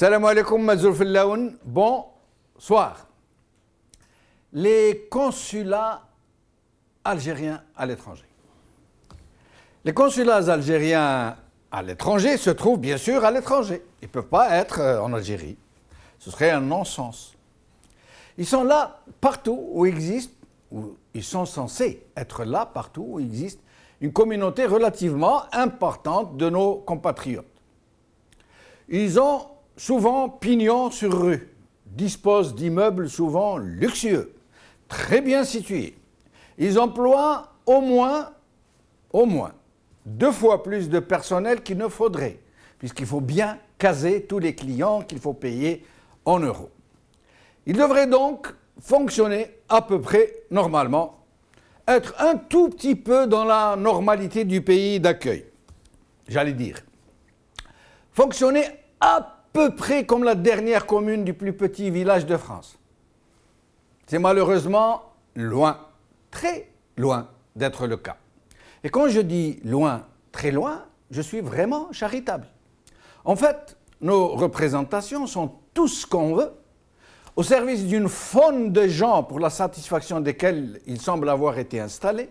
Salam alaikum, Mazoul Fillaoun. Bonsoir. Les consulats algériens à l'étranger. Les consulats algériens à l'étranger se trouvent bien sûr à l'étranger. Ils ne peuvent pas être en Algérie. Ce serait un non-sens. Ils sont là partout où existe, ou ils sont censés être là partout où existe une communauté relativement importante de nos compatriotes. Ils ont souvent pignon sur rue, disposent d'immeubles souvent luxueux, très bien situés. Ils emploient au moins 2 fois plus de personnel qu'il ne faudrait, puisqu'il faut bien caser tous les clients qu'il faut payer en euros. Ils devraient donc fonctionner à peu près normalement, être un tout petit peu dans la normalité du pays d'accueil, j'allais dire. Fonctionner à peu près comme la dernière commune du plus petit village de France. C'est malheureusement loin, très loin d'être le cas. Et quand je dis loin, très loin, je suis vraiment charitable. En fait, nos représentations sont tout ce qu'on veut, au service d'une faune de gens pour la satisfaction desquels ils semblent avoir été installés.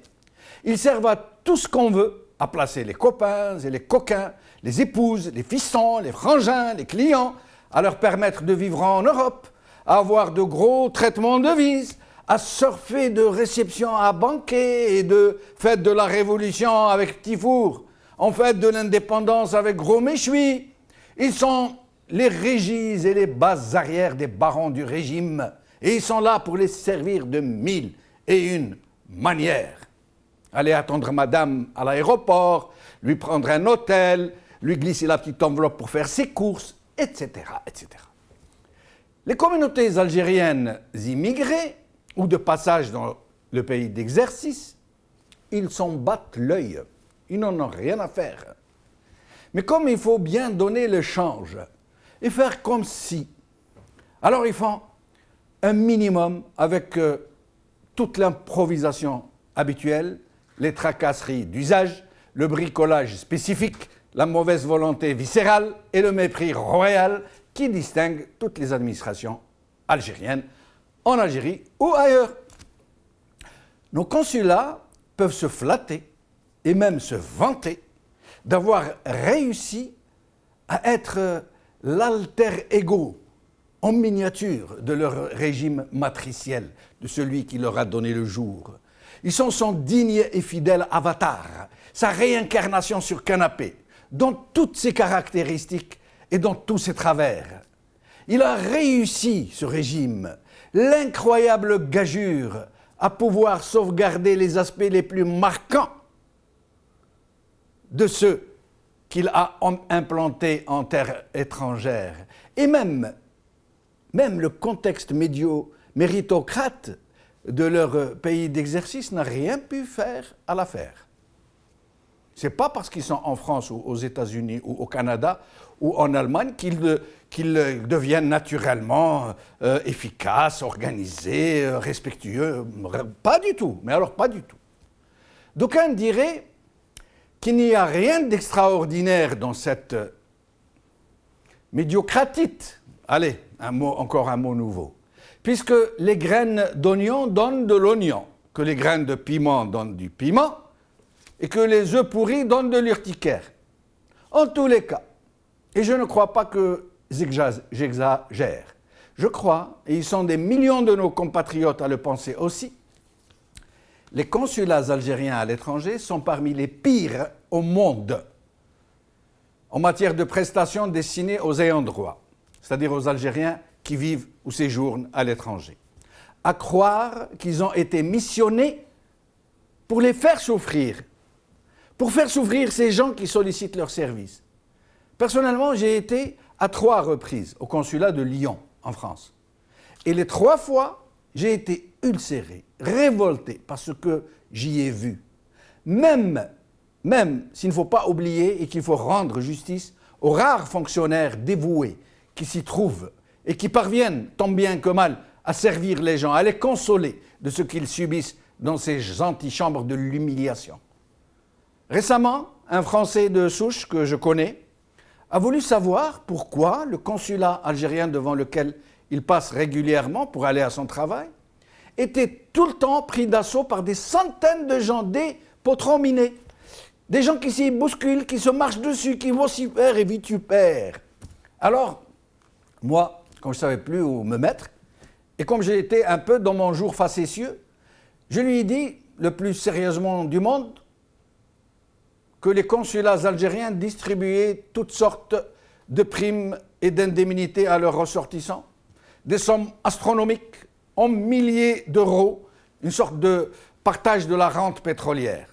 Ils servent à tout ce qu'on veut, à placer les copains et les coquins, les épouses, les fistons, les frangins, les clients, à leur permettre de vivre en Europe, à avoir de gros traitements de devises, à surfer de réception à banquet et de fête de la Révolution avec petit four, en fête de l'indépendance avec gros méchoui. Ils sont les régis et les bases arrières des barons du régime, et ils sont là pour les servir de 1001 manières. Aller attendre madame à l'aéroport, lui prendre un hôtel, lui glisser la petite enveloppe pour faire ses courses, etc., etc. Les communautés algériennes immigrées, ou de passage dans le pays d'exercice, ils s'en battent l'œil, ils n'en ont rien à faire. Mais comme il faut bien donner le change, et faire comme si, alors ils font un minimum avec toute l'improvisation habituelle, les tracasseries d'usage, le bricolage spécifique, la mauvaise volonté viscérale et le mépris royal qui distinguent toutes les administrations algériennes, en Algérie ou ailleurs. Nos consulats peuvent se flatter et même se vanter d'avoir réussi à être l'alter ego en miniature de leur régime matriciel, de celui qui leur a donné le jour. Ils sont son digne et fidèle avatar, sa réincarnation sur canapé, dans toutes ses caractéristiques et dans tous ses travers. Il a réussi, ce régime, l'incroyable gageure à pouvoir sauvegarder les aspects les plus marquants de ceux qu'il a implantés en terre étrangère. Et même le contexte méritocrate de leur pays d'exercice n'a rien pu faire à l'affaire. Ce n'est pas parce qu'ils sont en France ou aux États-Unis ou au Canada ou en Allemagne qu'ils deviennent naturellement efficaces, organisés, respectueux. Pas du tout, mais alors pas du tout. D'aucuns diraient qu'il n'y a rien d'extraordinaire dans cette médiocratite. Allez, encore un mot nouveau. Puisque les graines d'oignon donnent de l'oignon, que les graines de piment donnent du piment, et que les œufs pourris donnent de l'urticaire. En tous les cas, et je ne crois pas que j'exagère, je crois, et ils sont des millions de nos compatriotes à le penser aussi, les consulats algériens à l'étranger sont parmi les pires au monde en matière de prestations destinées aux ayants droit, c'est-à-dire aux Algériens qui vivent ou séjournent à l'étranger. À croire qu'ils ont été missionnés pour les faire souffrir, pour faire souffrir ces gens qui sollicitent leurs services. Personnellement, j'ai été à 3 reprises au consulat de Lyon, en France. Et les 3 fois, j'ai été ulcéré, révolté par ce que j'y ai vu. Même s'il ne faut pas oublier et qu'il faut rendre justice aux rares fonctionnaires dévoués qui s'y trouvent et qui parviennent, tant bien que mal, à servir les gens, à les consoler de ce qu'ils subissent dans ces antichambres de l'humiliation. Récemment, un Français de souche que je connais a voulu savoir pourquoi le consulat algérien devant lequel il passe régulièrement pour aller à son travail était tout le temps pris d'assaut par des centaines de gens, des potrons minés, des gens qui s'y bousculent, qui se marchent dessus, qui vocifèrent et vitupèrent. Alors, moi, quand je ne savais plus où me mettre, et comme j'ai été un peu dans mon jour facétieux, je lui ai dit, le plus sérieusement du monde, que les consulats algériens distribuaient toutes sortes de primes et d'indemnités à leurs ressortissants, des sommes astronomiques, en milliers d'euros, une sorte de partage de la rente pétrolière.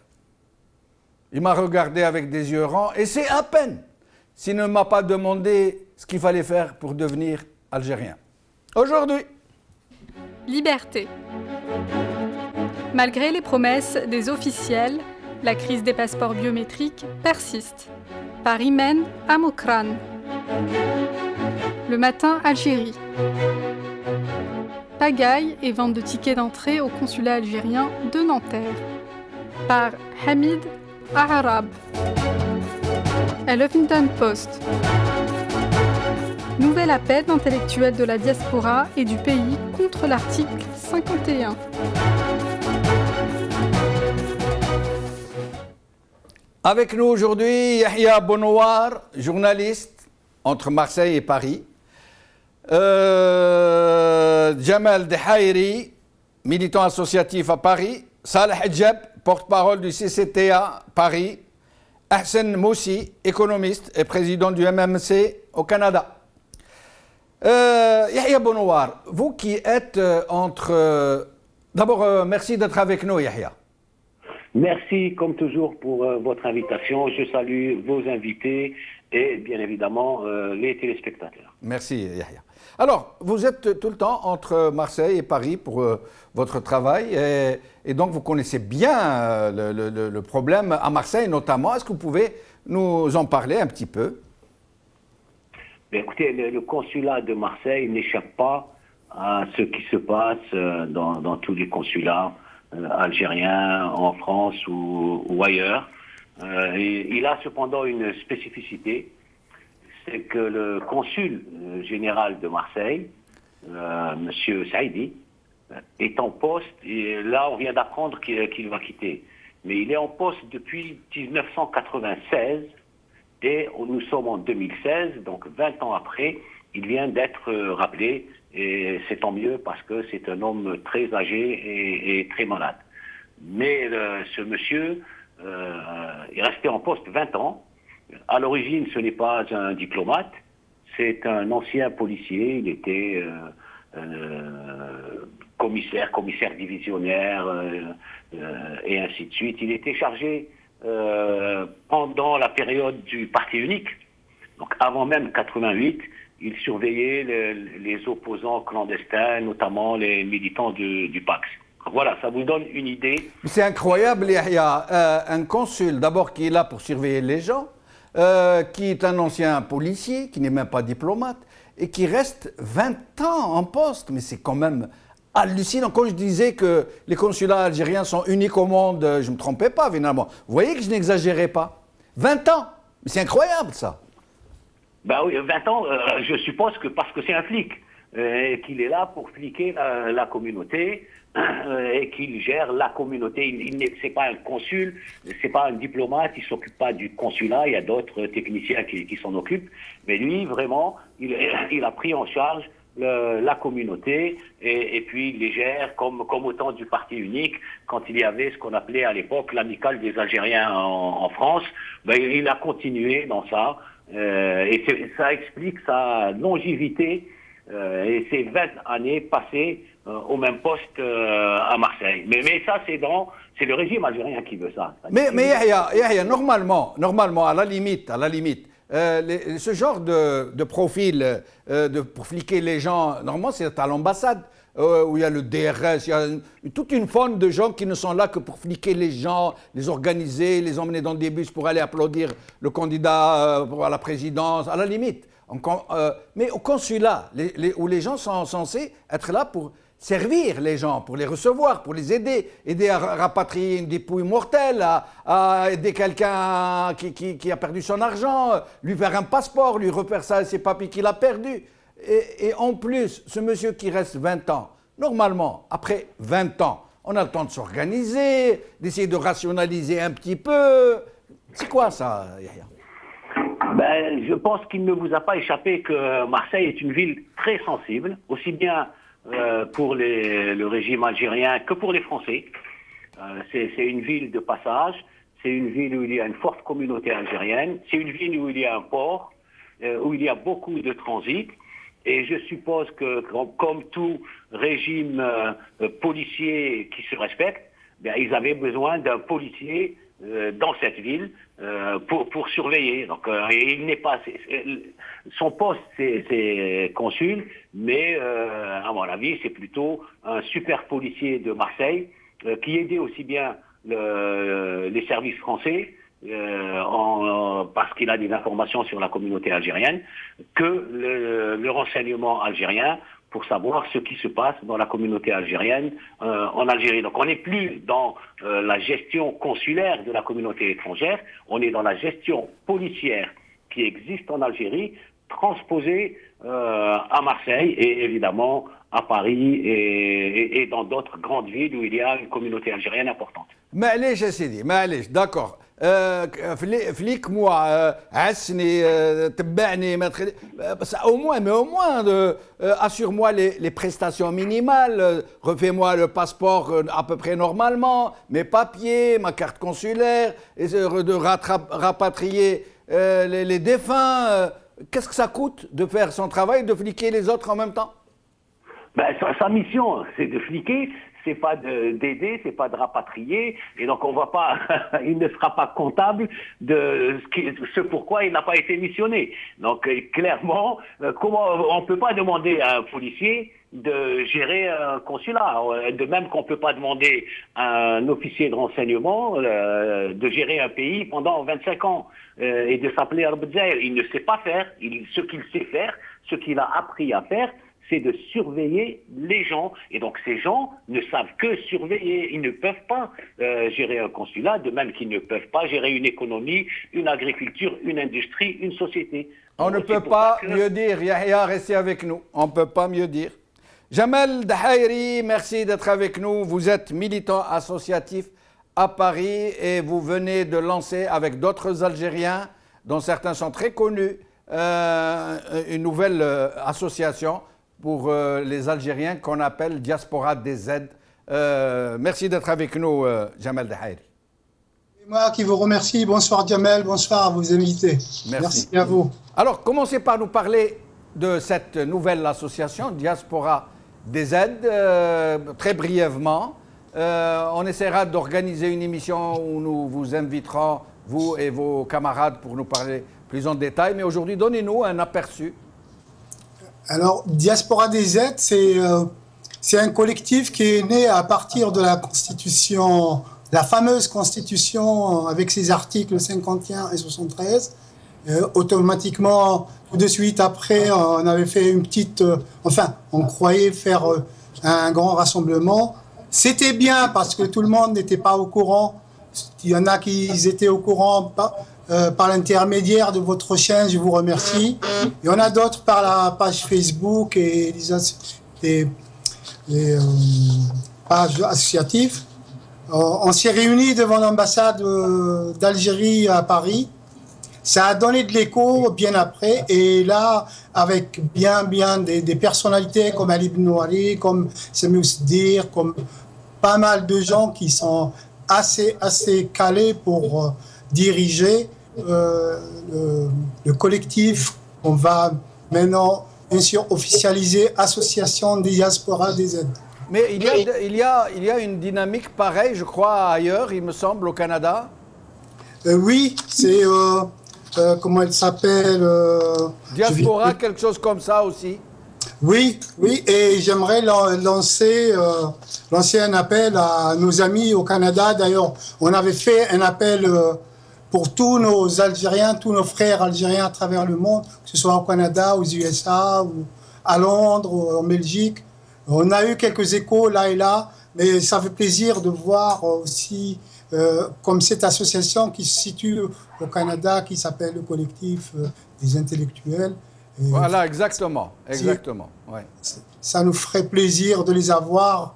Il m'a regardé avec des yeux rangs, et c'est à peine s'il ne m'a pas demandé ce qu'il fallait faire pour devenir algérien. Aujourd'hui, liberté. Malgré les promesses des officiels, la crise des passeports biométriques persiste. Paris mène à Mokrane. Le matin, Algérie. Pagaille et vente de tickets d'entrée au consulat algérien de Nanterre. Par Hamid Arab. Huffington Post. Nouvel appel d'intellectuels de la diaspora et du pays contre l'article 51. Avec nous aujourd'hui, Yahya Bonouar, journaliste entre Marseille et Paris. Jamal Dehaïri, militant associatif à Paris. Saleh Hadjab, porte-parole du CCTA Paris. Ahsen Moussi, économiste et président du MMC au Canada. Yahya Bonouar, vous qui êtes entre... D'abord, merci d'être avec nous, Yahya. Merci, comme toujours, pour votre invitation. Je salue vos invités et, bien évidemment, les téléspectateurs. Merci, Yahya. Alors, vous êtes tout le temps entre Marseille et Paris pour votre travail et donc vous connaissez bien le problème à Marseille notamment. Est-ce que vous pouvez nous en parler un petit peu? Écoutez, le consulat de Marseille n'échappe pas à ce qui se passe dans tous les consulats algériens en France ou ailleurs. Il a cependant une spécificité, c'est que le consul général de Marseille, Monsieur Saïdi, est en poste, et là on vient d'apprendre qu'il va quitter. Mais il est en poste depuis 1996, et nous sommes en 2016, donc 20 ans après, il vient d'être rappelé, et c'est tant mieux parce que c'est un homme très âgé et très malade. Mais ce monsieur est resté en poste 20 ans. À l'origine, ce n'est pas un diplomate, c'est un ancien policier, il était commissaire divisionnaire, et ainsi de suite. Il était chargé pendant la période du parti unique, donc avant même 88, il surveillait les opposants clandestins, notamment les militants du PAX. Voilà, ça vous donne une idée. C'est incroyable, Yahya. Un consul, d'abord, qui est là pour surveiller les gens, qui est un ancien policier, qui n'est même pas diplomate, et qui reste 20 ans en poste. Mais c'est quand même hallucinant. Quand je disais que les consulats algériens sont uniques au monde, je ne me trompais pas, finalement. Vous voyez que je n'exagérais pas. 20 ans. Mais c'est incroyable, ça. Ben oui, 20 ans, je suppose que parce que c'est un flic, qu'il est là pour fliquer la communauté, et qu'il gère la communauté. C'est pas un consul, c'est pas un diplomate, il s'occupe pas du consulat, il y a d'autres techniciens qui s'en occupent, mais lui, vraiment, il a pris en charge la communauté, et puis il les gère comme au temps du parti unique, quand il y avait ce qu'on appelait à l'époque l'amicale des Algériens en France. Ben, il a continué dans ça, et ça explique sa longévité et ses 20 années passées au même poste à Marseille. Mais ça, c'est le régime algérien qui veut ça. Mais Yahya, normalement, à la limite, ce genre de profil pour fliquer les gens, normalement, c'est à l'ambassade où il y a le DRS, il y a toute une faune de gens qui ne sont là que pour fliquer les gens, les organiser, les emmener dans des bus pour aller applaudir le candidat à la présidence, à la limite. Mais au consulat, où les gens sont censés être là pour servir les gens, pour les recevoir, pour les aider à rapatrier une dépouille mortelle, à aider quelqu'un qui a perdu son argent, lui faire un passeport, lui refaire ses papiers qu'il a perdus. Et en plus, ce monsieur qui reste 20 ans, normalement, après 20 ans, on a le temps de s'organiser, d'essayer de rationaliser un petit peu. C'est quoi ça, Yahya? Ben, je pense qu'il ne vous a pas échappé que Marseille est une ville très sensible, aussi bien pour le régime algérien que pour les Français. C'est une ville de passage, c'est une ville où il y a une forte communauté algérienne, c'est une ville où il y a un port, où il y a beaucoup de transit. Et je suppose que, comme tout régime policier qui se respecte, bien, ils avaient besoin d'un policier dans cette ville pour surveiller. Donc, il n'est pas son poste, c'est consul, mais à mon avis, c'est plutôt un super policier de Marseille qui aidait aussi bien les services français. Parce qu'il a des informations sur la communauté algérienne, que le renseignement algérien pour savoir ce qui se passe dans la communauté algérienne en Algérie. Donc on n'est plus dans la gestion consulaire de la communauté étrangère, on est dans la gestion policière qui existe en Algérie, transposée à Marseille et évidemment à Paris et dans d'autres grandes villes où il y a une communauté algérienne importante. معليش يا سيدي معليش داكور فليك موا عسني تبعني ما تخلي بس au moins assure-moi les prestations minimales, refais-moi le passeport à peu près normalement, mes papiers, ma carte consulaire, et de rapatrier les défunts. Qu'est-ce que ça coûte de faire son travail, de fliquer les autres en même temps? Ben, sa mission, c'est de fliquer, c'est pas d'aider, c'est pas de rapatrier, et donc on voit pas, il ne sera pas comptable de ce pourquoi il n'a pas été missionné. Donc clairement, comment on peut pas demander à un policier de gérer un consulat, de même qu'on peut pas demander à un officier de renseignement de gérer un pays pendant 25 ans et de s'appeler Al-Bdzaïr. Il ne sait pas faire, ce qu'il sait faire, ce qu'il a appris à faire, c'est de surveiller les gens. Et donc ces gens ne savent que surveiller. Ils ne peuvent pas gérer un consulat, de même qu'ils ne peuvent pas gérer une économie, une agriculture, une industrie, une société. On ne peut pas mieux dire. Yahya, restez avec nous. On ne peut pas mieux dire. Jamel Dahairi, merci d'être avec nous. Vous êtes militant associatif à Paris et vous venez de lancer avec d'autres Algériens, dont certains sont très connus, une nouvelle association pour les Algériens qu'on appelle Diaspora DZ. Merci d'être avec nous, Jamel Dahairi. C'est moi qui vous remercie. Bonsoir Jamel, bonsoir à vos invités. Merci à vous. Alors, commencez par nous parler de cette nouvelle association, Diaspora DZ, très brièvement. On essaiera d'organiser une émission où nous vous inviterons, vous et vos camarades, pour nous parler plus en détail. Mais aujourd'hui, donnez-nous un aperçu. Alors, Diaspora DZ, c'est un collectif qui est né à partir de la Constitution, la fameuse Constitution avec ses articles 51 et 73. Automatiquement, tout de suite après, on avait fait une petite... on croyait faire un grand rassemblement. C'était bien parce que tout le monde n'était pas au courant. Il y en a qui étaient au courant par l'intermédiaire de votre chaîne, je vous remercie. Il y en a d'autres par la page Facebook et les pages associatives. On s'est réunis devant l'ambassade d'Algérie à Paris. Ça a donné de l'écho bien après. Et là, avec bien des personnalités comme Ali Ibn Nouari, comme Sami Ousdir, comme pas mal de gens qui sont assez calés pour diriger le collectif qu'on va maintenant bien sûr officialiser Association des Diaspora DZ. Mais il y a une dynamique pareille, je crois, ailleurs, il me semble, au Canada. Oui, c'est comment elle s'appelle Diaspora, quelque chose comme ça aussi. Oui, et j'aimerais lancer un appel à nos amis au Canada. D'ailleurs, on avait fait un appel pour tous nos Algériens, tous nos frères algériens à travers le monde, que ce soit au Canada, aux USA, ou à Londres, ou en Belgique. On a eu quelques échos là et là, mais ça fait plaisir de voir aussi comme cette association qui se situe au Canada, qui s'appelle le collectif des intellectuels. Et voilà, exactement. Ouais. Ça nous ferait plaisir de les avoir,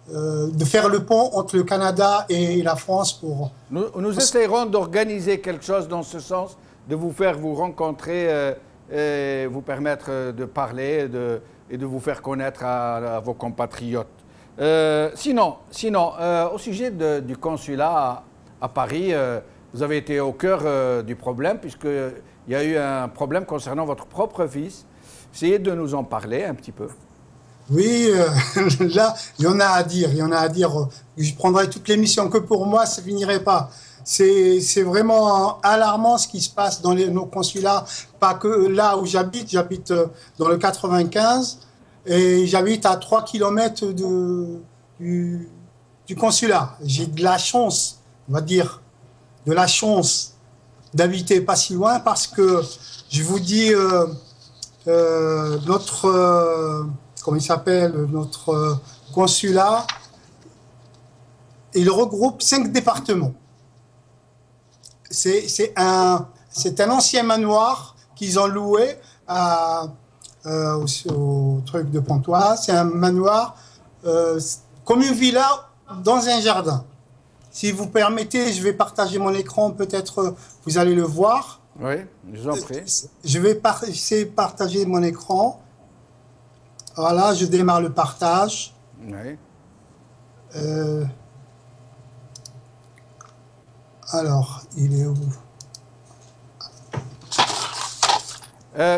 de faire le pont entre le Canada et la France pour... Nous essayerons d'organiser quelque chose dans ce sens, de vous faire vous rencontrer et vous permettre de parler et de vous faire connaître à vos compatriotes. Sinon, au sujet du consulat à Paris, vous avez été au cœur du problème, puisqu'il y a eu un problème concernant votre propre fils. Essayez de nous en parler un petit peu. Oui, là, il y en a à dire. Je prendrai toute l'émission que pour moi, ça ne finirait pas. C'est vraiment alarmant ce qui se passe dans nos consulats. Pas que là où j'habite dans le 95 et j'habite à 3 km du consulat. J'ai de la chance, on va dire, d'habiter pas si loin parce que, je vous dis, comment il s'appelle, notre consulat, il regroupe 5 départements. C'est un ancien manoir qu'ils ont loué au truc de Pontoise. C'est un manoir comme une villa dans un jardin. Si vous permettez, je vais partager mon écran, peut-être vous allez le voir. Oui, je vous en prie. Je vais essayer de partager mon écran. Voilà, je démarre le partage. Oui. Alors, il est où?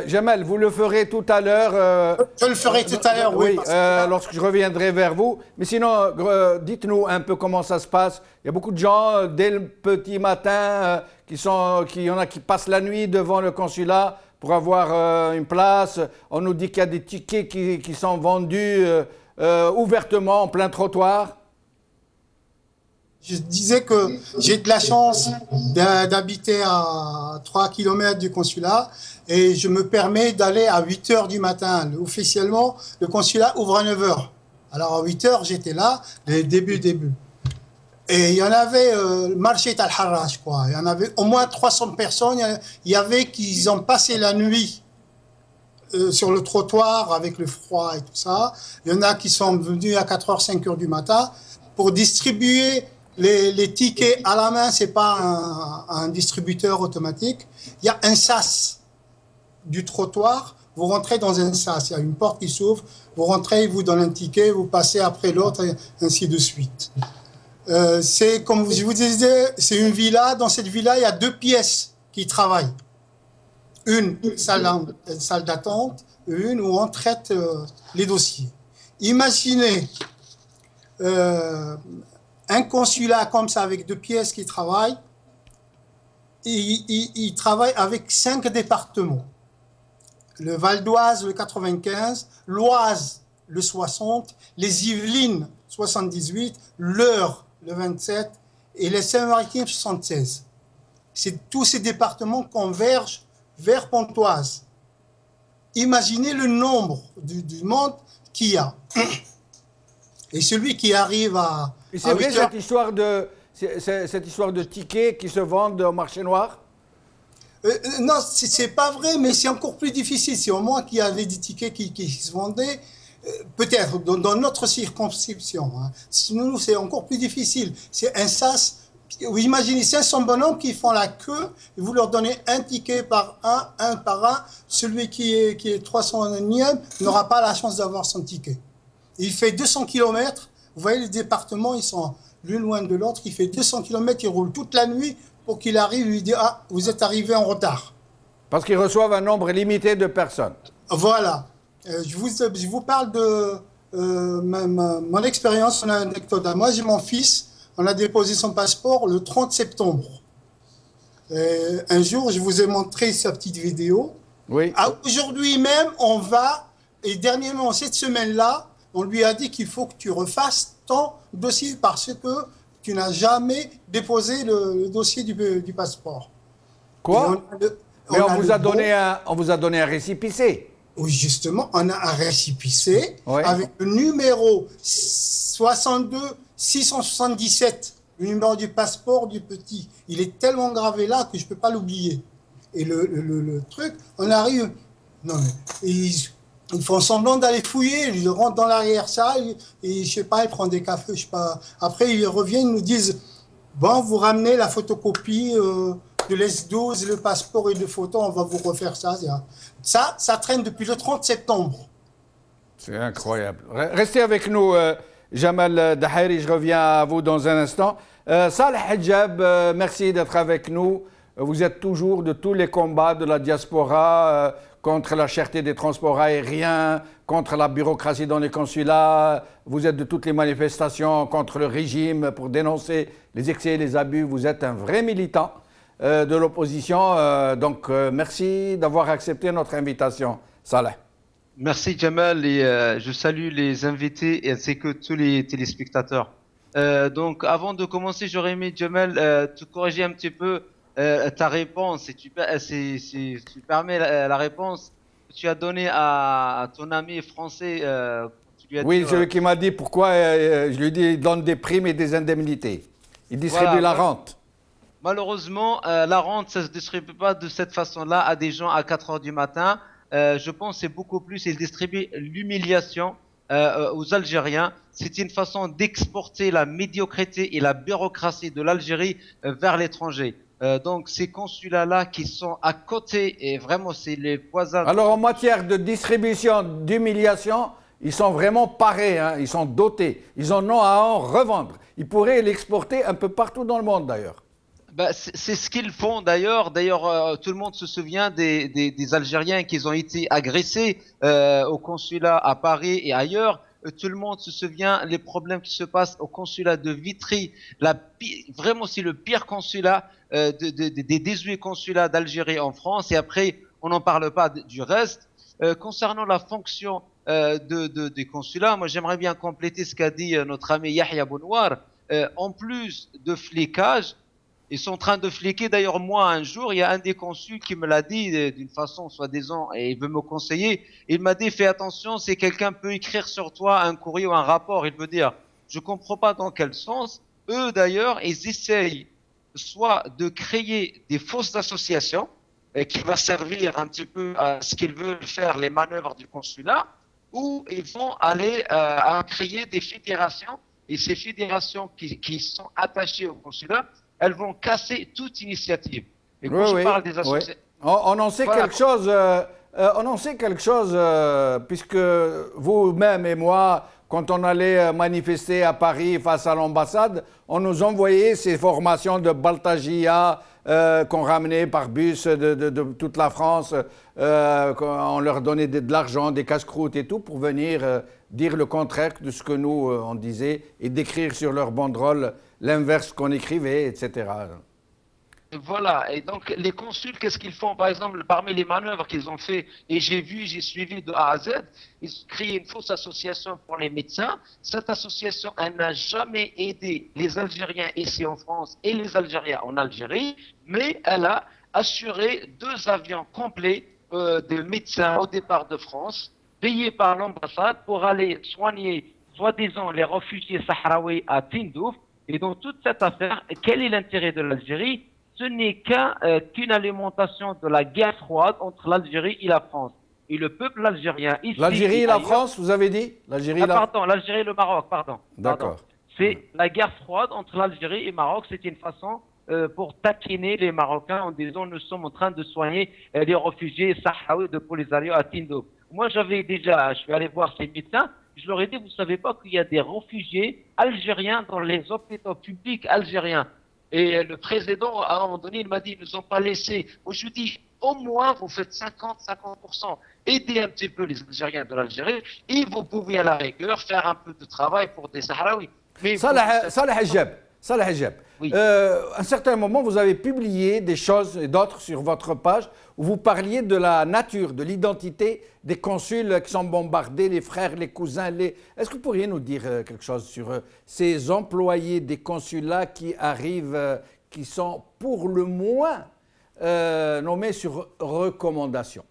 Jamal, vous le ferez tout à l'heure. Je le ferai tout à l'heure, oui. Lorsque je reviendrai vers vous. Mais sinon, dites-nous un peu comment ça se passe. Il y a beaucoup de gens, dès le petit matin, il y en a qui passent la nuit devant le consulat pour avoir une place. On nous dit qu'il y a des tickets qui sont vendus ouvertement en plein trottoir. Je disais que j'ai de la chance d'habiter à 3 km du consulat et je me permets d'aller à 8 h du matin. Officiellement, le consulat ouvre à 9 h. Alors à 8 h, j'étais là, le début. Et il y en avait, le marché Al-Harra, je crois. Il y en avait au moins 300 personnes. Il y avait qui ont passé la nuit sur le trottoir avec le froid et tout ça. Il y en a qui sont venus à 4 h, 5 h du matin pour distribuer les tickets à la main. C'est pas un distributeur automatique. Il y a un sas du trottoir. Vous rentrez dans un sas. Il y a une porte qui s'ouvre. Vous rentrez, ils vous donnent un ticket. Vous passez après l'autre, et ainsi de suite. C'est comme je vous disais, c'est une villa. Dans cette villa, il y a 2 pièces qui travaillent. Une salle d'attente, une où on traite les dossiers. Imaginez un consulat comme ça avec 2 pièces qui travaillent. Il travaille avec 5 départements. Le Val d'Oise, le 95, l'Oise, le 60, les Yvelines, 78, l'Eure, le 27 et les Seine-Maritime, 76. Tous ces départements convergent vers Pontoise. Imaginez le nombre du monde qu'il y a. Et celui qui arrive à... Et c'est vrai cette histoire de tickets qui se vendent au marché noir? Non, c'est pas vrai, mais c'est encore plus difficile. C'est au moins qu'il y avait des tickets qui se vendaient, peut-être dans notre circonscription. Hein. Sinon, c'est encore plus difficile. C'est un sas. Vous imaginez 500 bonhommes qui font la queue, et vous leur donnez un ticket par un par un. Celui qui est 300e n'aura pas la chance d'avoir son ticket. Il fait 200 km. Vous voyez, les départements, ils sont l'une loin de l'autre. Il fait 200 km, il roule toute la nuit pour qu'il arrive, lui dit « Ah, vous êtes arrivé en retard ». Parce qu'ils reçoivent un nombre limité de personnes. Voilà. Je vous parle de mon expérience, mon anecdote. Moi, j'ai mon fils, on a déposé son passeport le 30 septembre. Un jour, je vous ai montré sa petite vidéo. Oui. Aujourd'hui même, on va, et dernièrement, cette semaine-là, on lui a dit qu'il faut que tu refasses ton dossier parce que tu n'as jamais déposé le dossier du passeport. Quoi? Mais on vous a donné un récépissé. où justement on a un récépissé Ouais. avec le numéro 62 677, le numéro du passeport du petit. Il est tellement gravé là que je ne peux pas l'oublier. Et le truc, on arrive. Non, mais ils font semblant d'aller fouiller, ils rentrent dans l'arrière-salle et je sais pas, ils prennent des cafés, je sais pas. Après, ils reviennent, ils nous disent bon, vous ramenez la photocopie de l'S12, le passeport et de photos, on va vous refaire ça. Ça traîne depuis le 30 septembre. C'est incroyable. Restez avec nous, Jamal Daheri, je reviens à vous dans un instant. Saleh Hadjab, merci d'être avec nous. Vous êtes toujours de tous les combats de la diaspora contre la cherté des transports aériens, contre la bureaucratie dans les consulats. Vous êtes de toutes les manifestations contre le régime pour dénoncer les excès et les abus. Vous êtes un vrai militant de l'opposition. Donc, merci d'avoir accepté notre invitation, Saleh. Merci Jamal et je salue les invités ainsi que tous les téléspectateurs. Donc avant de commencer, j'aurais aimé Jamal te corriger un petit peu ta réponse et tu permets la réponse que tu as donnée à ton ami français. Tu lui as Oui, dit, celui qui m'a dit pourquoi je lui ai dit il donne des primes et des indemnités. Il distribue Voilà, la rente. Malheureusement, la rente, ça se distribue pas de cette façon-là à des gens à 4 heures du matin. Je pense que c'est beaucoup plus, il distribue l'humiliation aux Algériens. C'est une façon d'exporter la médiocrité et la bureaucratie de l'Algérie vers l'étranger. Donc ces consulats-là qui sont à côté, et vraiment c'est les voisins. Alors en matière de distribution, d'humiliation, ils sont vraiment parés, hein, ils sont dotés. Ils en ont à en revendre. Ils pourraient l'exporter un peu partout dans le monde d'ailleurs. Bah, c'est ce qu'ils font d'ailleurs. D'ailleurs, tout le monde se souvient des Algériens qui ont été agressés au consulat à Paris et ailleurs. Tout le monde se souvient les problèmes qui se passent au consulat de Vitry. Vraiment, c'est le pire consulat des 18 consulats d'Algérie en France. Et après, on n'en parle pas du reste. Concernant la fonction des consulats, moi j'aimerais bien compléter ce qu'a dit notre ami Yahya Bounoir. En plus de flicage, ils sont en train de fliquer. D'ailleurs, moi, un jour, il y a un des consuls qui me l'a dit d'une façon soi-disant, et il veut me conseiller. Il m'a dit, fais attention, si quelqu'un peut écrire sur toi un courrier ou un rapport, il veut dire, je comprends pas dans quel sens. Eux, d'ailleurs, ils essayent soit de créer des fausses associations, qui va servir un petit peu à ce qu'ils veulent faire, les manœuvres du consulat, ou ils vont aller à créer des fédérations, et ces fédérations qui sont attachées au consulat, elles vont casser toute initiative. Et quand je parle des associations, on en sait quelque chose. On en sait quelque chose puisque vous-même et moi, quand on allait manifester à Paris face à l'ambassade, on nous envoyait ces formations de Baltagia qu'on ramenait par bus de toute la France. On leur donnait de l'argent, des casse-croûtes et tout pour venir dire le contraire de ce que nous on disait et d'écrire sur leur banderole l'inverse qu'on écrivait, etc. Voilà, et donc les consuls, qu'est-ce qu'ils font? Par exemple, parmi les manœuvres qu'ils ont fait, et j'ai suivi de A à Z, ils ont créé une fausse association pour les médecins. Cette association, elle n'a jamais aidé les Algériens ici en France et les Algériens en Algérie, mais elle a assuré 2 avions complets de médecins au départ de France, payés par l'ambassade pour aller soigner, soi-disant, les réfugiés sahraouis à Tindouf. Et dans toute cette affaire, quel est l'intérêt de l'Algérie? Ce n'est qu'une alimentation de la guerre froide entre l'Algérie et la France. Et le peuple algérien ici... L'Algérie et la France, vous avez dit? Pardon, l'Algérie et le Maroc, pardon. D'accord. C'est la guerre froide entre l'Algérie et le Maroc. C'est une façon pour taquiner les Marocains en disant nous sommes en train de soigner les réfugiés sahraouis de Polisario à Tindouf. Moi, je suis allé voir ces médecins. Je leur ai dit, vous savez pas qu'il y a des réfugiés algériens dans les hôpitaux publics algériens. Et le président, à un moment donné, il m'a dit, ils ne nous ont pas laissé. Moi, je lui dis, au moins, vous faites 50%. Aidez un petit peu les Algériens de l'Algérie et vous pouvez, à la rigueur, faire un peu de travail pour des Sahraouis. Saleh Hadjab, oui. À un certain moment, vous avez publié des choses et d'autres sur votre page où vous parliez de la nature, de l'identité des consuls qui sont bombardés, les frères, les cousins. Est-ce que vous pourriez nous dire quelque chose sur ces employés des consulats qui arrivent, qui sont pour le moins nommés sur recommandation?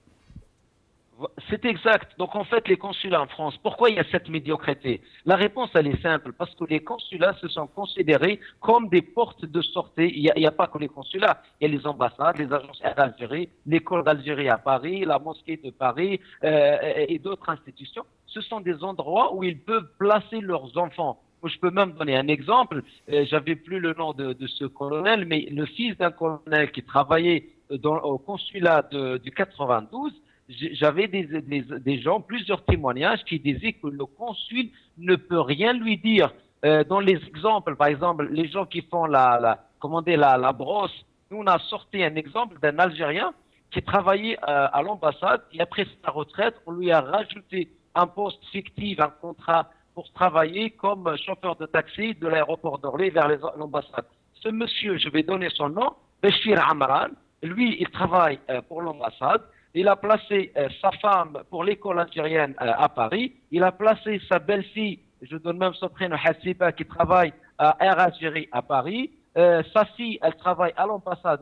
C'est exact. Donc en fait, les consulats en France, pourquoi il y a cette médiocrité? La réponse, elle est simple, parce que les consulats se sont considérés comme des portes de sortie. Il y a pas que les consulats, il y a les ambassades, les agences d'Algérie, l'école d'Algérie à Paris, la mosquée de Paris et d'autres institutions. Ce sont des endroits où ils peuvent placer leurs enfants. Moi, je peux même donner un exemple. J'avais plus le nom de ce colonel, mais le fils d'un colonel qui travaillait au consulat du 92. J'avais des gens, plusieurs témoignages qui disaient que le consul ne peut rien lui dire. Dans les exemples, par exemple, les gens qui font la brosse, nous on a sorti un exemple d'un Algérien qui travaillait à l'ambassade et après sa retraite, on lui a rajouté un poste fictif, un contrat pour travailler comme chauffeur de taxi de l'aéroport d'Orly vers l'ambassade. Ce monsieur, je vais donner son nom, Béchir Amran, lui, il travaille pour l'ambassade. Il a placé sa femme pour l'école algérienne à Paris. Il a placé sa belle-fille, je donne même son prénom, Hassiba, qui travaille à Air Algérie à Paris. Sa fille, elle travaille à l'ambassade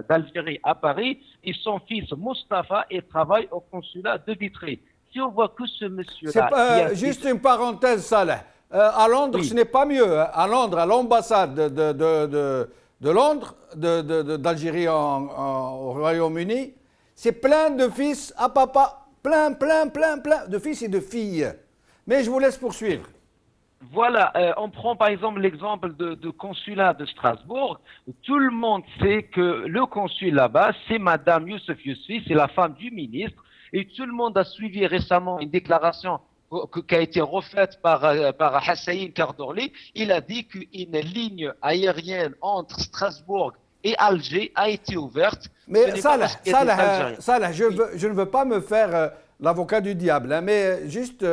d'Algérie à Paris. Et son fils, Mustapha, il travaille au consulat de Vitry. Si on voit que ce monsieur-là... C'est pas, juste une parenthèse, Saleh. À Londres, oui. Ce n'est pas mieux. À Londres, à l'ambassade de Londres, d'Algérie au Royaume-Uni, c'est plein de fils à papa, plein de fils et de filles. Mais je vous laisse poursuivre. Voilà, on prend par exemple l'exemple de consulat de Strasbourg. Tout le monde sait que le consul là-bas, c'est Madame Youssef Yousfi, c'est la femme du ministre. Et tout le monde a suivi récemment une déclaration qui a été refaite par Hassaïn Kardorli. Il a dit qu'une ligne aérienne entre Strasbourg et Alger a été ouverte. Mais Saleh, je ne veux pas me faire l'avocat du diable, hein, mais juste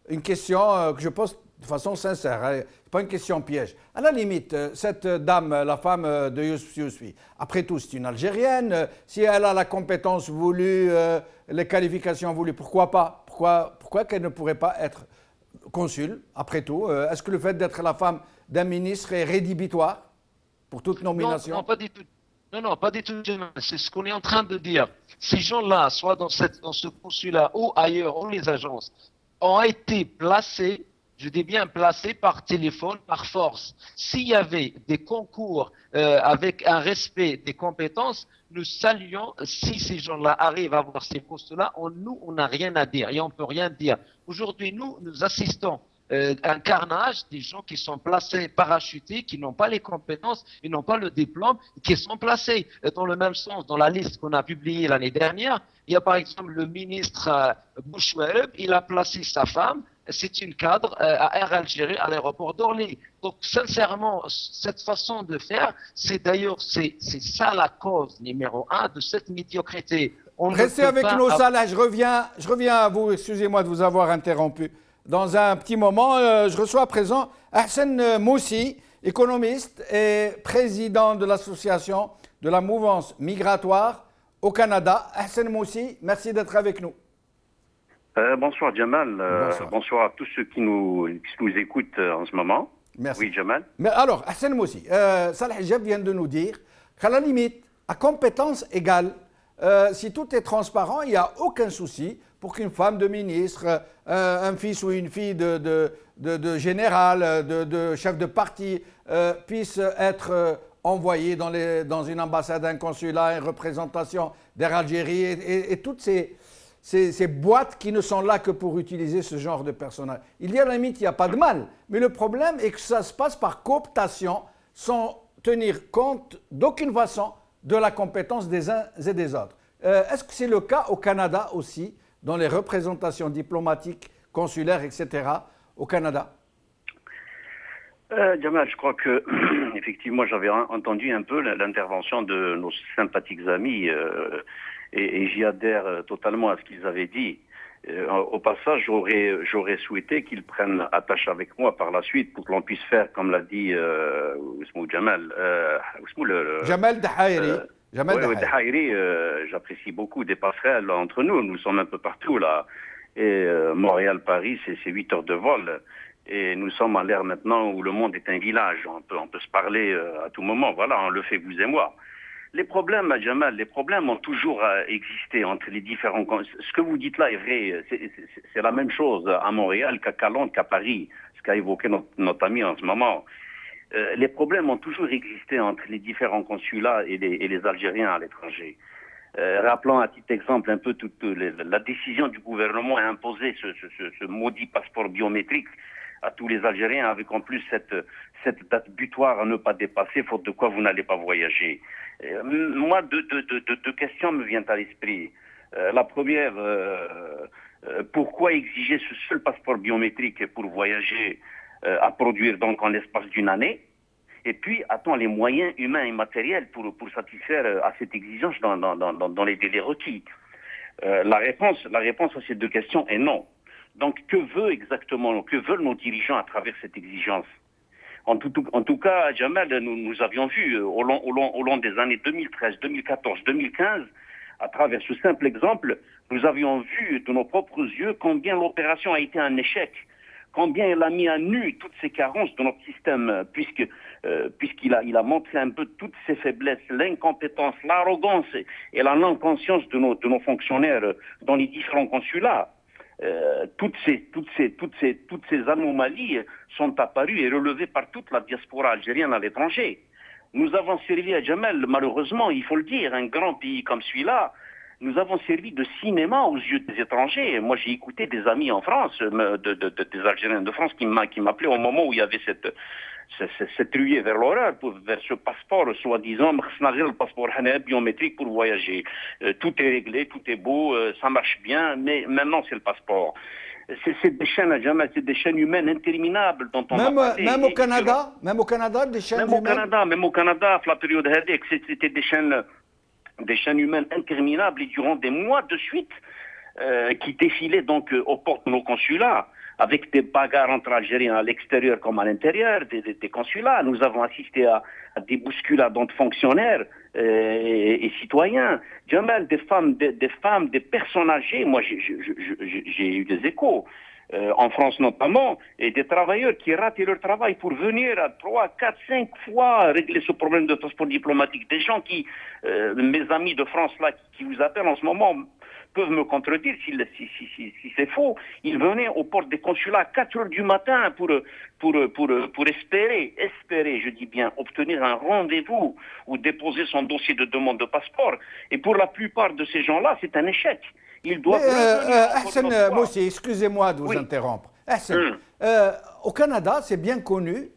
une question que je pose de façon sincère, hein, pas une question piège. À la limite, cette dame, la femme de Youssef Yousfi, après tout, c'est une Algérienne. Si elle a la compétence voulue, les qualifications voulues, pourquoi pas? Pourquoi qu'elle ne pourrait pas être consul, après tout? Est-ce que le fait d'être la femme d'un ministre est rédhibitoire pour toute nomination? Non, pas du tout. Non, pas du tout. C'est ce qu'on est en train de dire. Ces gens-là, soit dans ce consulat ou ailleurs, ou les agences, ont été placés, je dis bien placés par téléphone, par force. S'il y avait des concours avec un respect des compétences, nous saluons si ces gens-là arrivent à avoir ces postes-là. Nous, on n'a rien à dire et on ne peut rien dire. Aujourd'hui, nous assistons un carnage des gens qui sont placés parachutés, qui n'ont pas les compétences, ils n'ont pas le diplôme, qui sont placés dans le même sens. Dans la liste qu'on a publiée l'année dernière, il y a par exemple le ministre Bouchoueb, il a placé sa femme, c'est une cadre à Air Algérie à l'aéroport d'Orly. Donc sincèrement, cette façon de faire, c'est ça la cause numéro 1 de cette médiocrité. Restez avec nous, Salah, je reviens à vous, excusez-moi de vous avoir interrompu. Dans un petit moment, je reçois à présent Hassan Moussi, économiste et président de l'association de la mouvance migratoire au Canada. Hassan Moussi, merci d'être avec nous. Bonsoir Jamal, bonsoir à tous ceux qui nous écoutent en ce moment. Merci. Oui Jamal. Mais alors, Hassan Moussi, Salah Hijab vient de nous dire qu'à la limite, à compétence égale, si tout est transparent, il n'y a aucun souci pour qu'une femme de ministre, un fils ou une fille de général, de chef de parti puisse être envoyé dans une ambassade, un consulat, une représentation d'Air Algérie et toutes ces boîtes qui ne sont là que pour utiliser ce genre de personnel. Il y a à la limite, il n'y a pas de mal, mais le problème est que ça se passe par cooptation sans tenir compte d'aucune façon de la compétence des uns et des autres. Est-ce que c'est le cas au Canada aussi, dans les représentations diplomatiques, consulaires, etc., au Canada? Jamal, je crois que effectivement j'avais entendu un peu l'intervention de nos sympathiques amis et j'y adhère totalement à ce qu'ils avaient dit. Au passage, j'aurais souhaité qu'ils prennent attache avec moi par la suite pour que l'on puisse faire, comme l'a dit Jamal. Jamal Dahairi. Dahairi, j'apprécie beaucoup des passerelles entre nous. Nous sommes un peu partout là. Et Montréal-Paris, c'est 8 heures de vol. Et nous sommes à l'ère maintenant où le monde est un village. On peut se parler à tout moment. Voilà, on le fait vous et moi. Les problèmes, Jamal, les problèmes ont toujours existé entre les différents... Ce que vous dites là est vrai. C'est la même chose à Montréal qu'à Londres, qu'à Paris, ce qu'a évoqué notre ami en ce moment. Les problèmes ont toujours existé entre les différents consulats et les Algériens à l'étranger. Rappelons à titre exemple un peu la décision du gouvernement à imposer ce maudit passeport biométrique à tous les Algériens, avec en plus cette date butoir à ne pas dépasser, faute de quoi vous n'allez pas voyager. Moi, deux questions me viennent à l'esprit. La première, pourquoi exiger ce seul passeport biométrique pour voyager à produire donc en l'espace d'une année? Et puis, a-t-on les moyens humains et matériels pour satisfaire à cette exigence dans les délais requis? La réponse à ces deux questions est non. Donc, que veulent nos dirigeants à travers cette exigence? En tout cas, Jamal, nous avions vu au long des années 2013, 2014, 2015, à travers ce simple exemple, nous avions vu de nos propres yeux combien l'opération a été un échec, combien elle a mis à nu toutes ces carences de notre système, puisqu'il a montré un peu toutes ces faiblesses, l'incompétence, l'arrogance et la non-conscience de nos fonctionnaires dans les différents consulats. Toutes ces anomalies sont apparues et relevées par toute la diaspora algérienne à l'étranger. Nous avons servi à Jamal, malheureusement, il faut le dire, un grand pays comme celui-là, nous avons servi de cinéma aux yeux des étrangers. Moi, j'ai écouté des amis en France, des Algériens de France, qui m'appelaient au moment où il y avait cette ruée vers l'horreur, vers ce passeport, soi-disant, le passeport biométrique pour voyager. Tout est réglé, tout est beau, ça marche bien, mais maintenant c'est le passeport. C'est des chaînes, c'est des chaînes humaines interminables dont on a parlé. Même au Canada, des chaînes humaines. Même au Canada, la période Hadek, c'était des chaînes humaines interminables et durant des mois de suite qui défilaient donc aux portes de nos consulats, avec des bagarres entre Algériens à l'extérieur comme à l'intérieur des consulats. Nous avons assisté à des bousculades entre fonctionnaires et citoyens. Jamal, des femmes, des personnes âgées. Moi, j'ai eu des échos. En France notamment, et des travailleurs qui rataient leur travail pour venir à 3, 4, 5 fois régler ce problème de passeport diplomatique. Des gens mes amis de France là, qui vous appellent en ce moment, peuvent me contredire si c'est faux. Ils venaient aux portes des consulats à 4 heures du matin pour espérer, je dis bien, obtenir un rendez-vous ou déposer son dossier de demande de passeport. Et pour la plupart de ces gens-là, c'est un échec. Ils doivent Hassan Moussi, excusez-moi de vous interrompre. Hassan, au Canada, c'est bien connu,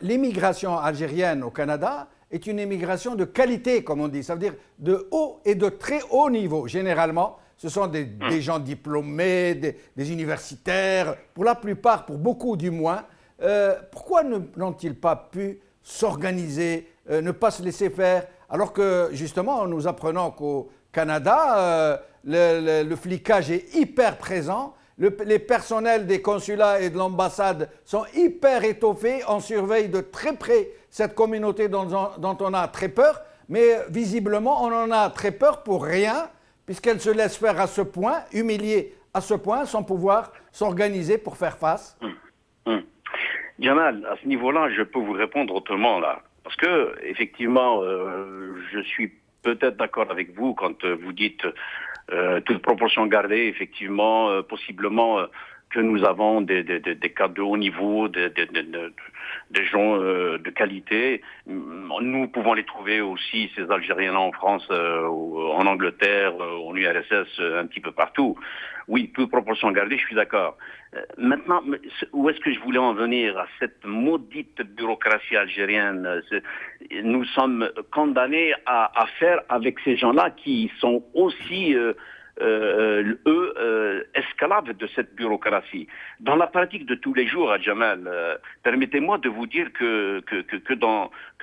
l'immigration algérienne au Canada est une immigration de qualité, comme on dit. Ça veut dire de haut et de très haut niveau. Généralement, ce sont des gens diplômés, des universitaires, pour la plupart, pour beaucoup du moins. Pourquoi n'ont-ils pas pu s'organiser, ne pas se laisser faire, alors que, justement, nous apprenons qu'au Canada, le flicage est hyper présent, les personnels des consulats et de l'ambassade sont hyper étoffés, on surveille de très près cette communauté dont on a très peur, mais visiblement on en a très peur pour rien, puisqu'elle se laisse faire à ce point, humiliée à ce point, sans pouvoir s'organiser pour faire face. Jamal, à ce niveau-là, je peux vous répondre autrement là, parce que effectivement, je suis peut-être d'accord avec vous quand vous dites toute proportion gardée, effectivement, possiblement que nous avons des cadres de haut niveau, des gens de qualité. Nous pouvons les trouver aussi, ces Algériens en France, en Angleterre, en URSS, un petit peu partout. Oui, toute proportion gardée, je suis d'accord. Maintenant, où est-ce que je voulais en venir à cette maudite bureaucratie algérienne? Nous sommes condamnés à faire avec ces gens-là qui sont aussi esclaves de cette bureaucratie. Dans la pratique de tous les jours, à Jamal, permettez-moi de vous dire que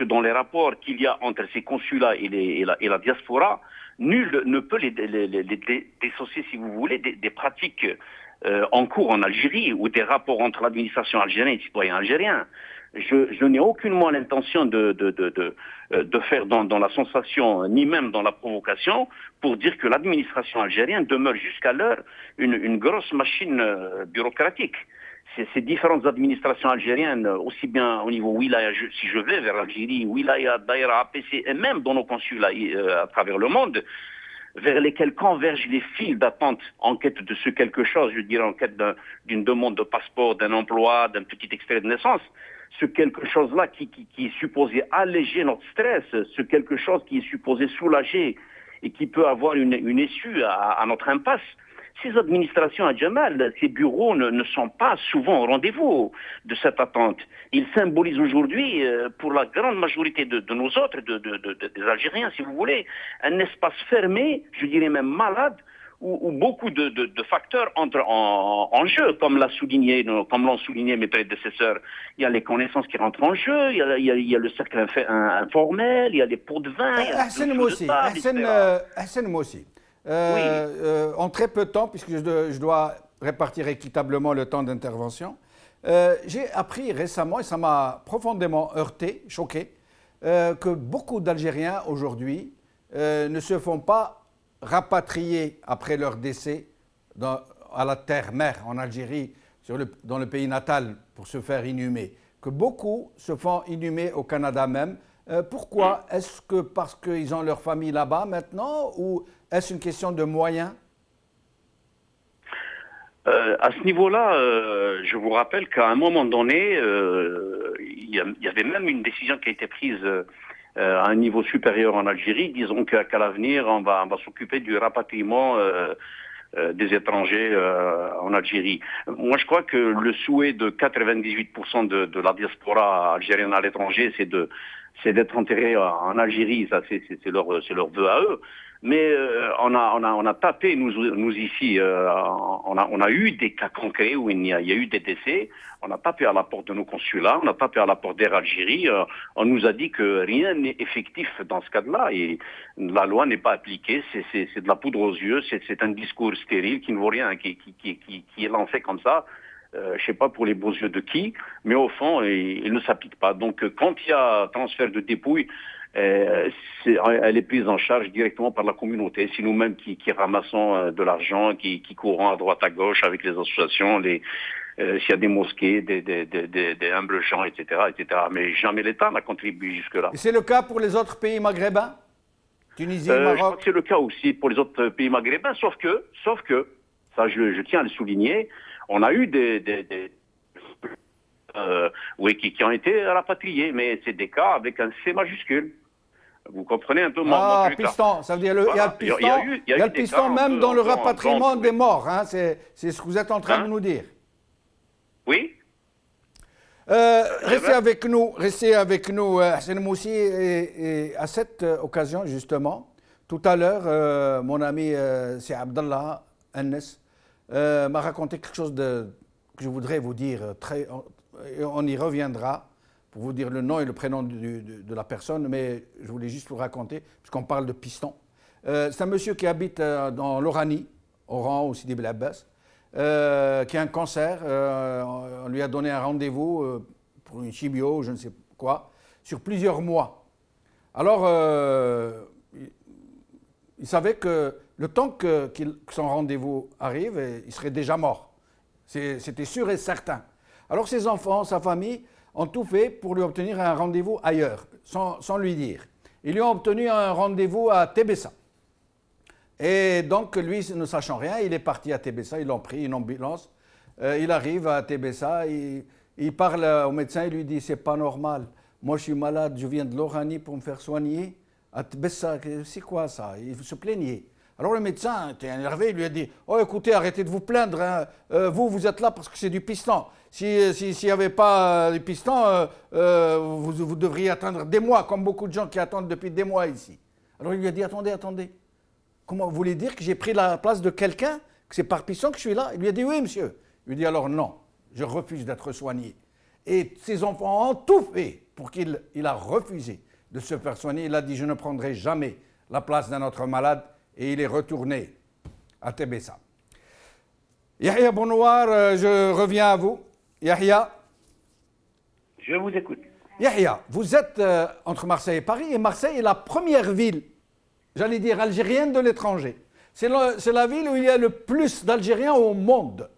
dans les rapports qu'il y a entre ces consulats et la diaspora, nul ne peut les dissocier, si vous voulez, des pratiques en cours en Algérie ou des rapports entre l'administration algérienne et les citoyens algériens. Je n'ai aucunement l'intention de faire dans la sensation, ni même dans la provocation, pour dire que l'administration algérienne demeure jusqu'à l'heure une grosse machine bureaucratique. ces différentes administrations algériennes, aussi bien au niveau wilaya, si je vais vers l'Algérie, wilaya, daïra, APC, et même dans nos consulats à travers le monde, vers lesquels convergent les files d'attente en quête de ce quelque chose, je dirais en quête d'une demande de passeport, d'un emploi, d'un petit extrait de naissance, ce quelque chose-là qui est supposé alléger notre stress, ce quelque chose qui est supposé soulager et qui peut avoir une issue à notre impasse. Ces administrations à Jamal, ces bureaux ne sont pas souvent au rendez-vous de cette attente. Ils symbolisent aujourd'hui, pour la grande majorité de nos autres, des Algériens, si vous voulez, un espace fermé, je dirais même malade, où beaucoup de facteurs entrent en jeu, comme l'ont souligné mes prédécesseurs. Il y a les connaissances qui rentrent en jeu, il y a le cercle informel, il y a les pots de vin, il y a Hassan Moussi. En très peu de temps, puisque je dois répartir équitablement le temps d'intervention, j'ai appris récemment, et ça m'a profondément heurté, choqué, que beaucoup d'Algériens aujourd'hui ne se font pas rapatriés après leur décès à la terre-mère en Algérie, dans le pays natal, pour se faire inhumer. Que beaucoup se font inhumer au Canada même. Pourquoi? Est-ce que parce qu'ils ont leur famille là-bas maintenant, ou est-ce une question de moyens? À ce niveau-là, je vous rappelle qu'à un moment donné, il y avait même une décision qui a été prise à un niveau supérieur en Algérie, disons qu'à l'avenir, on va s'occuper du rapatriement des étrangers en Algérie. Moi, je crois que le souhait de 98% de la diaspora algérienne à l'étranger, c'est d'être enterré en Algérie. Ça, c'est leur vœu à eux. Mais on a tapé, nous ici, on a eu des cas concrets où il y a eu des décès. On a tapé à la porte de nos consulats, on a tapé à la porte d'Air Algérie. On nous a dit que rien n'est effectif dans ce cas-là et la loi n'est pas appliquée. C'est de la poudre aux yeux, c'est un discours stérile qui ne vaut rien, qui est lancé comme ça. Je ne sais pas pour les beaux yeux de qui, mais au fond, il ne s'applique pas. Donc, quand il y a transfert de dépouilles, elle est prise en charge directement par la communauté. C'est nous-mêmes qui ramassons de l'argent, qui courons à droite à gauche avec les associations, s'il y a des mosquées, des humbles gens, etc., etc. Mais jamais l'État n'a contribué jusque-là. Et c'est le cas pour les autres pays maghrébins? Tunisie, Maroc? Je crois que c'est le cas aussi pour les autres pays maghrébins, sauf que, ça je tiens à le souligner, on a eu qui ont été rapatriés, mais c'est des cas avec un C majuscule. Vous comprenez un peu mon truc, piston, ça veut dire il y a le piston, il y a le piston même dans le rapatriement des morts, hein, c'est ce que vous êtes en train de nous dire. Oui. Restez avec nous, Hassan Moussi, et à cette occasion, justement, tout à l'heure, mon ami c'est Abdallah Annes m'a raconté quelque chose que je voudrais vous dire, on y reviendra pour vous dire le nom et le prénom de la personne, mais je voulais juste vous raconter, puisqu'on parle de piston. C'est un monsieur qui habite dans l'Oranie, Oran ou Sidi Bel Abbas, qui a un cancer. On lui a donné un rendez-vous pour une chimio, je ne sais quoi, sur plusieurs mois. Alors, il savait que le temps que son rendez-vous arrive, il serait déjà mort. C'était sûr et certain. Alors ses enfants, sa famille, ont tout fait pour lui obtenir un rendez-vous ailleurs, sans lui dire. Ils lui ont obtenu un rendez-vous à Tébessa. Et donc, lui, ne sachant rien, il est parti à Tébessa, ils l'ont pris, une ambulance. Il arrive à Tébessa, il parle au médecin, il lui dit « c'est pas normal, moi je suis malade, je viens de l'Oranie pour me faire soigner. À Tébessa, c'est quoi ça ?» Il se plaignait. Alors le médecin était énervé, il lui a dit « oh écoutez, arrêtez de vous plaindre, hein. Vous êtes là parce que c'est du piston. S'il n'y avait pas du piston, vous devriez attendre des mois, comme beaucoup de gens qui attendent depuis des mois ici. » Alors il lui a dit « attendez. Comment vous voulez dire que j'ai pris la place de quelqu'un, que c'est par piston que je suis là ?» Il lui a dit « oui, monsieur. » Il lui a dit « alors non, je refuse d'être soigné. » Et ses enfants ont tout fait pour qu'il a refusé de se faire soigner. Il a dit « je ne prendrai jamais la place d'un autre malade. » Et il est retourné à Tébessa. Yahya Bonnouar, je reviens à vous. Yahya. Je vous écoute. Yahya, vous êtes entre Marseille et Paris, et Marseille est la première ville, j'allais dire algérienne de l'étranger. C'est la ville où il y a le plus d'Algériens au monde.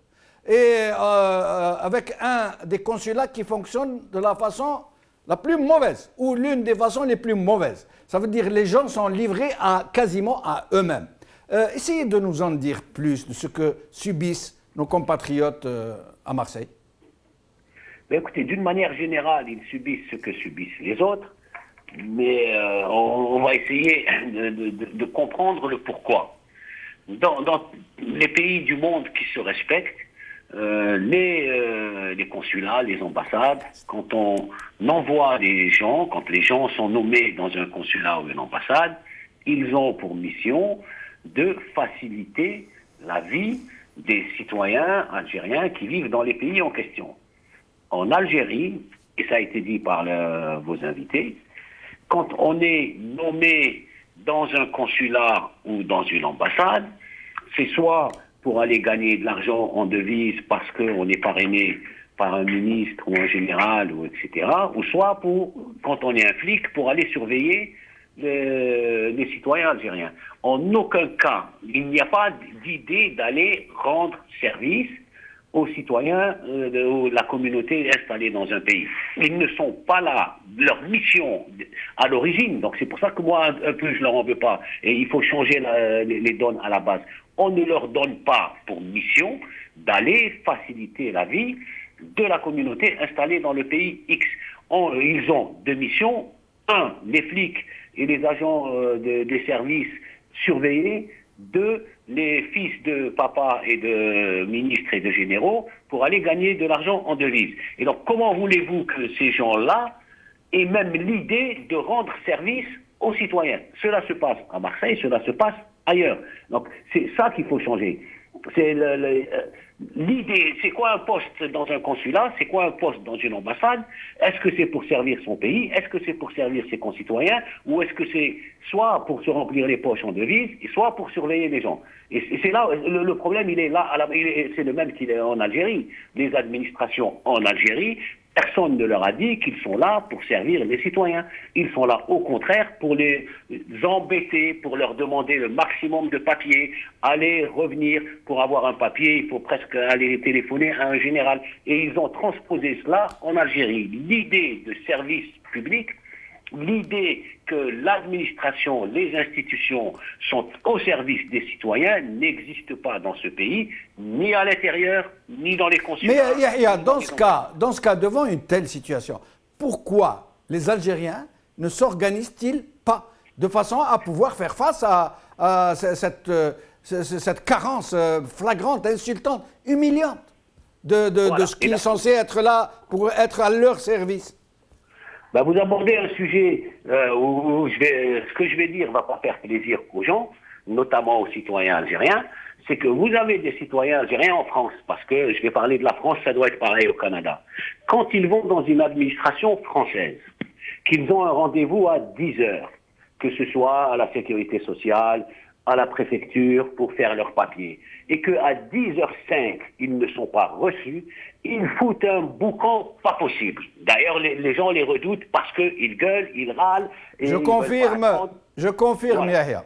et avec un des consulats qui fonctionne de la façon la plus mauvaise, ou l'une des façons les plus mauvaises. Ça veut dire que les gens sont livrés quasiment à eux-mêmes. Essayez de nous en dire plus de ce que subissent nos compatriotes à Marseille. Ben écoutez, d'une manière générale, ils subissent ce que subissent les autres, mais on va essayer de comprendre le pourquoi. Dans les pays du monde qui se respectent, les consulats, les ambassades, quand on envoie des gens, quand les gens sont nommés dans un consulat ou une ambassade, ils ont pour mission de faciliter la vie des citoyens algériens qui vivent dans les pays en question. En Algérie, et ça a été dit par vos invités, quand on est nommé dans un consulat ou dans une ambassade, c'est soit pour aller gagner de l'argent en devise parce qu'on est parrainé par un ministre ou un général, ou etc., ou soit quand on est un flic, pour aller surveiller les citoyens algériens. En aucun cas, il n'y a pas d'idée d'aller rendre service aux citoyens de la communauté installée dans un pays. Ils ne sont pas là, leur mission à l'origine, donc c'est pour ça que moi, un peu, je leur en veux pas, et il faut changer les donnes à la base. On ne leur donne pas pour mission d'aller faciliter la vie de la communauté installée dans le pays X. Ils ont deux missions. Un, les flics et les agents des services surveillés. Deux, les fils de papa et de ministres et de généraux pour aller gagner de l'argent en devise. Et donc, comment voulez-vous que ces gens-là aient même l'idée de rendre service aux citoyens? Cela se passe à Marseille, cela se passe ailleurs. Donc, c'est ça qu'il faut changer. C'est l'idée, c'est quoi un poste dans un consulat? C'est quoi un poste dans une ambassade? Est-ce que c'est pour servir son pays? Est-ce que c'est pour servir ses concitoyens? Ou est-ce que c'est soit pour se remplir les poches en devises, et soit pour surveiller les gens? Et c'est là, le problème, il est là, c'est le même qu'il est en Algérie. Les administrations en Algérie, personne ne leur a dit qu'ils sont là pour servir les citoyens. Ils sont là, au contraire, pour les embêter, pour leur demander le maximum de papiers, aller, revenir. Pour avoir un papier, il faut presque aller téléphoner à un général. Et ils ont transposé cela en Algérie. L'idée de service public, l'idée que l'administration, les institutions sont au service des citoyens n'existe pas dans ce pays, ni à l'intérieur, ni dans les consulats. Mais Yahya, dans ce cas, devant une telle situation, pourquoi les Algériens ne s'organisent-ils pas de façon à pouvoir faire face à cette carence flagrante, insultante, humiliante de ce qui est censé être là pour être à leur service? Ben, vous abordez un sujet où ce que je vais dire ne va pas faire plaisir aux gens, notamment aux citoyens algériens, c'est que vous avez des citoyens algériens en France, parce que je vais parler de la France, ça doit être pareil au Canada. Quand ils vont dans une administration française, qu'ils ont un rendez-vous à 10 heures, que ce soit à la sécurité sociale, à la préfecture pour faire leurs papiers, et qu'à 10h05, ils ne sont pas reçus, ils foutent un boucan pas possible. D'ailleurs, les gens les redoutent parce qu'ils gueulent, ils râlent. Et je confirme, voilà. Yahya.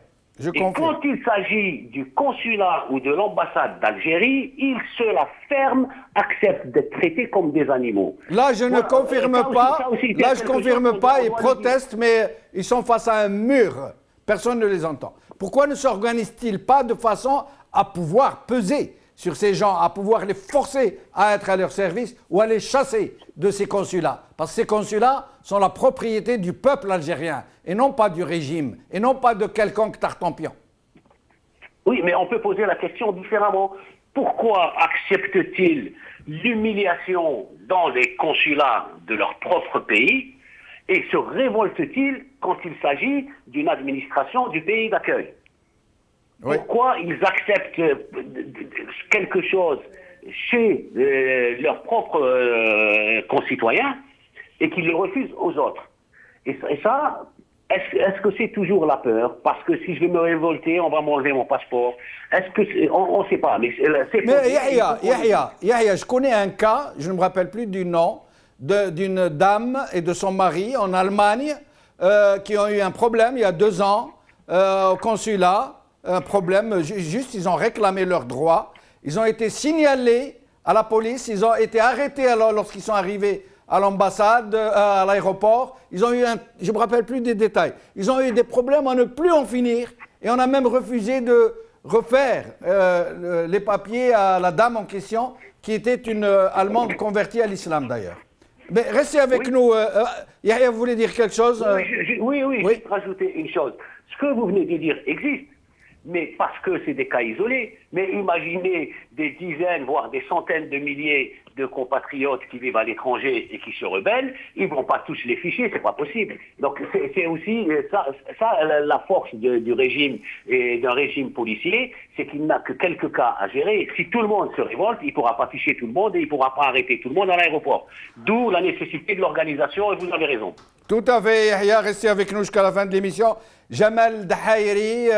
Quand il s'agit du consulat ou de l'ambassade d'Algérie, ils se la ferment, acceptent d'être traités comme des animaux. Là, je ne confirme pas, là, je confirme pas, ils protestent, mais ils sont face à un mur. Personne ne les entend. Pourquoi ne s'organisent-ils pas de façon à pouvoir peser sur ces gens, à pouvoir les forcer à être à leur service ou à les chasser de ces consulats? Parce que ces consulats sont la propriété du peuple algérien et non pas du régime et non pas de quelconque tartampion. Oui, mais on peut poser la question différemment. Pourquoi acceptent-ils l'humiliation dans les consulats de leur propre pays et se révoltent-ils quand il s'agit d'une administration du pays d'accueil? Oui. Pourquoi ils acceptent quelque chose chez leurs propres concitoyens et qu'ils le refusent aux autres? Et ça, est-ce que c'est toujours la peur? Parce que si je vais me révolter, on va m'enlever mon passeport. Est-ce que on ne sait pas. Mais Yahya, je connais un cas, je ne me rappelle plus du nom, d'une dame et de son mari en Allemagne qui ont eu un problème il y a 2 ans au consulat. Un problème, juste ils ont réclamé leurs droits. Ils ont été signalés à la police. Ils ont été arrêtés alors lorsqu'ils sont arrivés à l'ambassade, à l'aéroport. Ils ont eu je ne me rappelle plus des détails. Ils ont eu des problèmes à ne plus en finir. Et on a même refusé de refaire les papiers à la dame en question, qui était une Allemande convertie à l'islam d'ailleurs. Mais restez avec nous. Yahya, vous voulez dire quelque chose? Oui, je vais rajouter une chose. Ce que vous venez de dire existe, mais parce que c'est des cas isolés. Mais imaginez des dizaines, voire des centaines de milliers de compatriotes qui vivent à l'étranger et qui se rebellent, ils ne vont pas tous les ficher, c'est pas possible. Donc c'est aussi ça la force du régime et d'un régime policier, c'est qu'il n'a que quelques cas à gérer. Si tout le monde se révolte, il ne pourra pas ficher tout le monde et il ne pourra pas arrêter tout le monde à l'aéroport. D'où la nécessité de l'organisation, et vous avez raison. Tout à fait, Yahya, restez avec nous jusqu'à la fin de l'émission. Jamal Dahairi,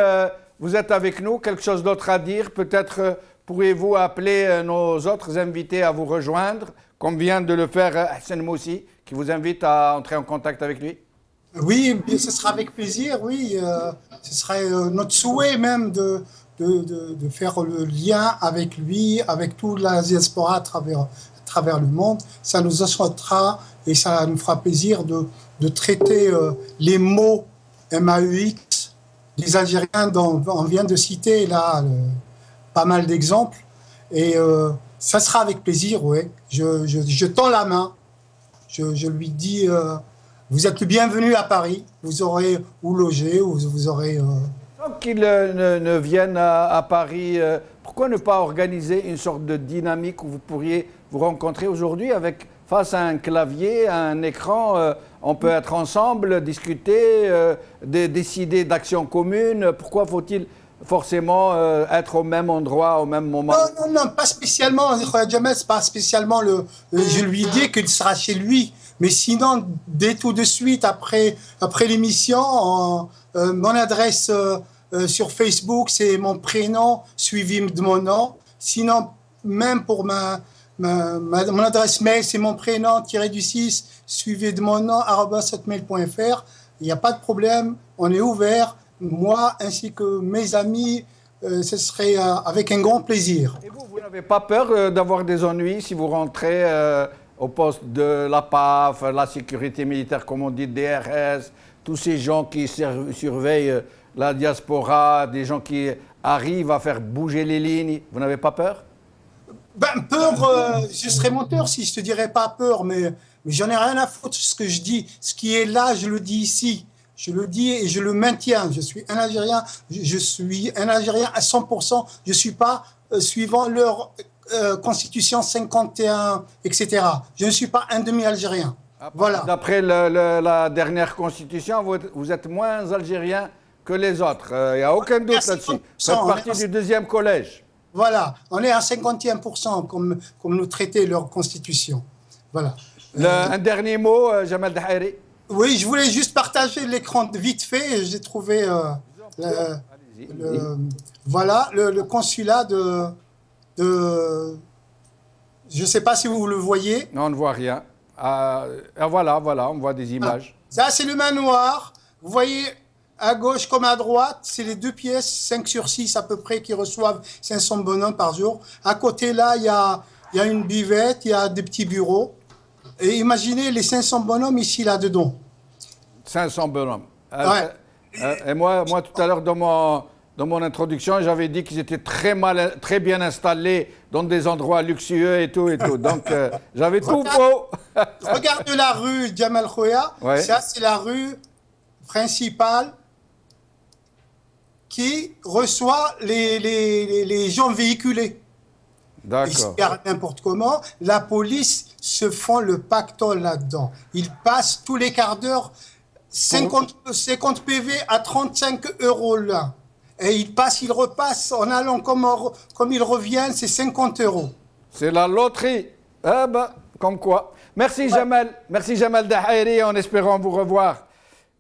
vous êtes avec nous, quelque chose d'autre à dire? Peut-être pourriez-vous appeler nos autres invités à vous rejoindre, comme vient de le faire Hassan Moussi, qui vous invite à entrer en contact avec lui? Oui, ce sera avec plaisir, oui. Ce serait notre souhait même de faire le lien avec lui, avec toute la diaspora à travers le monde. Ça nous enchantera et ça nous fera plaisir de traiter les mots MAUX des Algériens dont on vient de citer là pas mal d'exemples. Et ça sera avec plaisir, oui. Je tends la main. Je lui dis, vous êtes le bienvenu à Paris. Vous aurez où loger, vous aurez... Donc qu'ils ne viennent à Paris, pourquoi ne pas organiser une sorte de dynamique où vous pourriez vous rencontrer aujourd'hui face à un clavier, à un écran, on peut être ensemble, discuter, décider d'actions communes. Pourquoi faut-il forcément être au même endroit, au même moment? Non, pas spécialement. Jamal, c'est pas spécialement je lui dis qu'il sera chez lui. Mais sinon, dès tout de suite, après l'émission, mon adresse sur Facebook, c'est mon prénom suivi de mon nom. Sinon, même pour mon adresse mail, c'est mon prénom /6 suivi de mon nom @hotmail.fr. Il n'y a pas de problème, on est ouvert. Moi ainsi que mes amis, ce serait avec un grand plaisir. Et vous n'avez pas peur d'avoir des ennuis si vous rentrez au poste de la PAF, la sécurité militaire, comme on dit, DRS, tous ces gens qui surveillent la diaspora, des gens qui arrivent à faire bouger les lignes? Vous n'avez pas peur? Peur, je serais menteur si je te dirais pas peur, mais j'en ai rien à foutre de ce que je dis. Ce qui est là, je le dis ici. Je le dis et je le maintiens. Je suis un Algérien, à 100%. Je ne suis pas suivant leur constitution 51, etc. Je ne suis pas un demi-Algérien. Voilà. D'après la dernière constitution, vous êtes moins Algérien que les autres. Il n'y a aucun doute là-dessus. Vous faites partie du deuxième collège. Voilà. On est à 51% comme nous traitait leur constitution. Voilà. Un dernier mot, Jamal Dahairi? Oui, je voulais juste partager l'écran vite fait. J'ai trouvé le consulat de... Je ne sais pas si vous le voyez. Non, on ne voit rien. Voilà, on voit des images. Ça, c'est le manoir. Vous voyez, à gauche comme à droite, c'est les deux pièces, 5 sur 6 à peu près, qui reçoivent 500 bonhommes par jour. À côté, là, il y a une buvette, il y a des petits bureaux. Et imaginez les 500 bonhommes ici, là-dedans. 500 bonhommes. Ouais. Et moi, tout à l'heure, dans mon introduction, j'avais dit qu'ils étaient très bien installés dans des endroits luxueux et tout. Donc, j'avais tout faux. Regarde la rue Jamal Khoya. Ouais. Ça, c'est la rue principale qui reçoit les gens véhiculés. Ils se gardent n'importe comment. La police se font le pactole là-dedans. Ils passent tous les quarts d'heure 50 PV à 35 € là. Et ils passent, ils repassent en allant comme ils reviennent, c'est 50 €. C'est la loterie. Comme quoi. Merci Jamal. Merci Jamal Dahairi, en espérant vous revoir.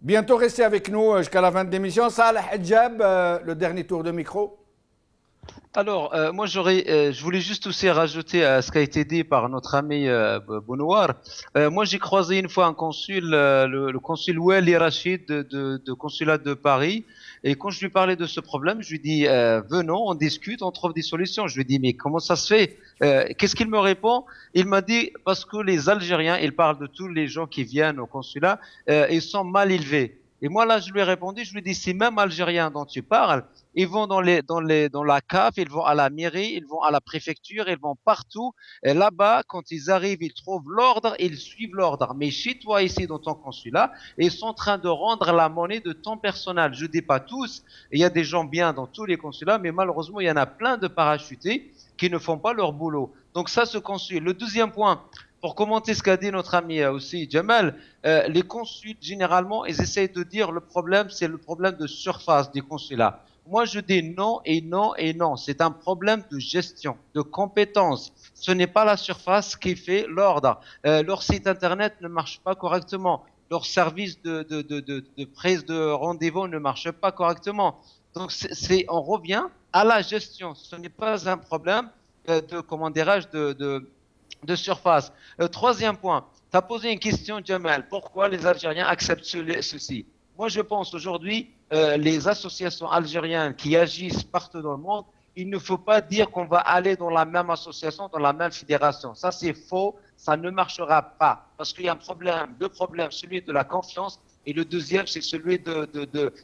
Bientôt, restez avec nous jusqu'à la fin de l'émission. Salah Hadjab, le dernier tour de micro. Alors, moi, je voulais juste aussi rajouter à ce qui a été dit par notre ami Bounouar. Moi, j'ai croisé une fois un consul, le consul Wali Rachid de consulat de Paris. Et quand je lui parlais de ce problème, je lui dis, venons, on discute, on trouve des solutions. Je lui dis, mais comment ça se fait? Qu'est-ce qu'il me répond? Il m'a dit, parce que les Algériens, il parle de tous les gens qui viennent au consulat, ils sont mal élevés. Et moi, là, je lui ai répondu, je lui ai dit, ces mêmes Algériens dont tu parles, ils vont dans la CAF, ils vont à la mairie, ils vont à la préfecture, ils vont partout. Et là-bas, quand ils arrivent, ils trouvent l'ordre, ils suivent l'ordre. Mais chez toi, ici, dans ton consulat, ils sont en train de rendre la monnaie de ton personnel. Je dis pas tous. Il y a des gens bien dans tous les consulats, mais malheureusement, il y en a plein de parachutés qui ne font pas leur boulot. Donc ça, ce consul. Le deuxième point, pour commenter ce qu'a dit notre ami aussi, Jamal, les consuls, généralement, ils essayent de dire le problème, c'est le problème de surface des consulats. Moi, je dis non et non et non. C'est un problème de gestion, de compétence. Ce n'est pas la surface qui fait l'ordre. Leur site internet ne marche pas correctement. Leur service de prise de rendez-vous ne marche pas correctement. Donc, on revient à la gestion. Ce n'est pas un problème comment dirais-je, de surface. Troisième point, tu as posé une question, Jamal. Pourquoi les Algériens acceptent ceci? Moi, je pense aujourd'hui, les associations algériennes qui agissent partout dans le monde, il ne faut pas dire qu'on va aller dans la même association, dans la même fédération. Ça, c'est faux. Ça ne marchera pas. Parce qu'il y a deux problèmes. Celui de la confiance et le deuxième, c'est celui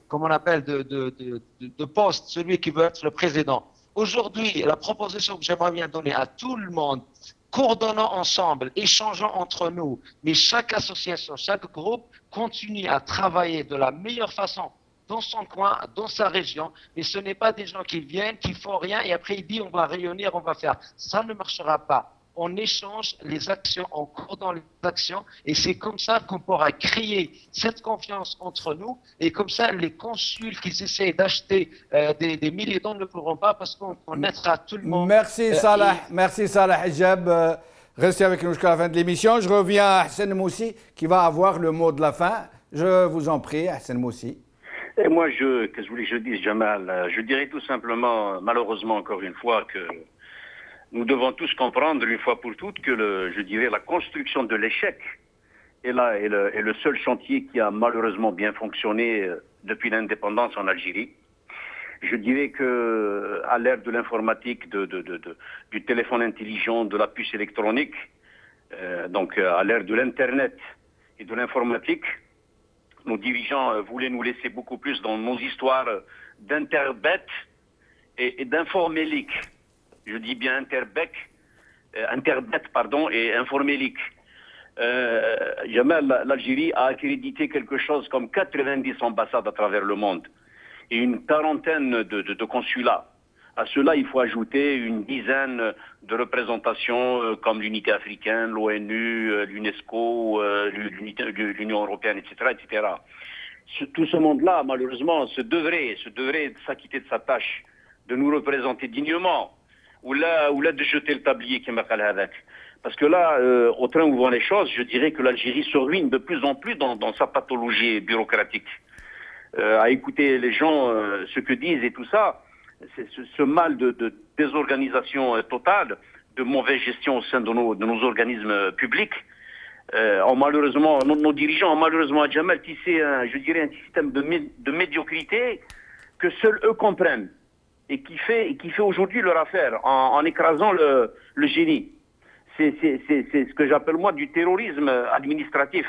comment on appelle, de poste, celui qui veut être le président. Aujourd'hui, la proposition que j'aimerais bien donner à tout le monde, coordonnons ensemble, échangeons entre nous, mais chaque association, chaque groupe continue à travailler de la meilleure façon dans son coin, dans sa région, mais ce n'est pas des gens qui viennent, qui font rien et après ils disent on va réunir, on va faire. Ça ne marchera pas. On échange les actions, on coordonne les actions et c'est comme ça qu'on pourra créer cette confiance entre nous et comme ça les consuls qui essaient d'acheter des milliers d'euros ne pourront pas parce qu'on connaîtra tout le monde. Merci Salah, merci Salah Hijab. Restez avec nous jusqu'à la fin de l'émission. Je reviens à Hassan Moussi qui va avoir le mot de la fin. Je vous en prie, Hassan Moussi. Et moi, qu'est-ce que vous voulez que je dise, Jamal? Je dirais tout simplement, malheureusement encore une fois, que nous devons tous comprendre une fois pour toutes que je dirais la construction de l'échec est le seul chantier qui a malheureusement bien fonctionné depuis l'indépendance en Algérie. Je dirais que à l'ère de l'informatique, du téléphone intelligent, de la puce électronique, donc à l'ère de l'internet et de l'informatique, nos dirigeants voulaient nous laisser beaucoup plus dans nos histoires d'interbête et d'informélique. Je dis bien interbête, et informélique. Jamal, l'Algérie a accrédité quelque chose comme 90 ambassades à travers le monde et une quarantaine de consulats. À cela, il faut ajouter une dizaine de représentations comme l'unité africaine, l'ONU, l'UNESCO, l'Union européenne, etc., etc. Tout ce monde-là, malheureusement, se devrait s'acquitter de sa tâche, de nous représenter dignement, ou là de jeter le tablier qui m'a calé avec. Parce que là, au train où vont les choses, je dirais que l'Algérie se ruine de plus en plus dans sa pathologie bureaucratique. À écouter les gens, ce que disent et tout ça, c'est ce mal de désorganisation totale, de mauvaise gestion au sein de nos organismes publics, malheureusement, nos dirigeants ont malheureusement à Jamal tissé, je dirais, un système de médiocrité que seuls eux comprennent et qui fait aujourd'hui leur affaire en écrasant le génie. C'est ce que j'appelle moi du terrorisme administratif.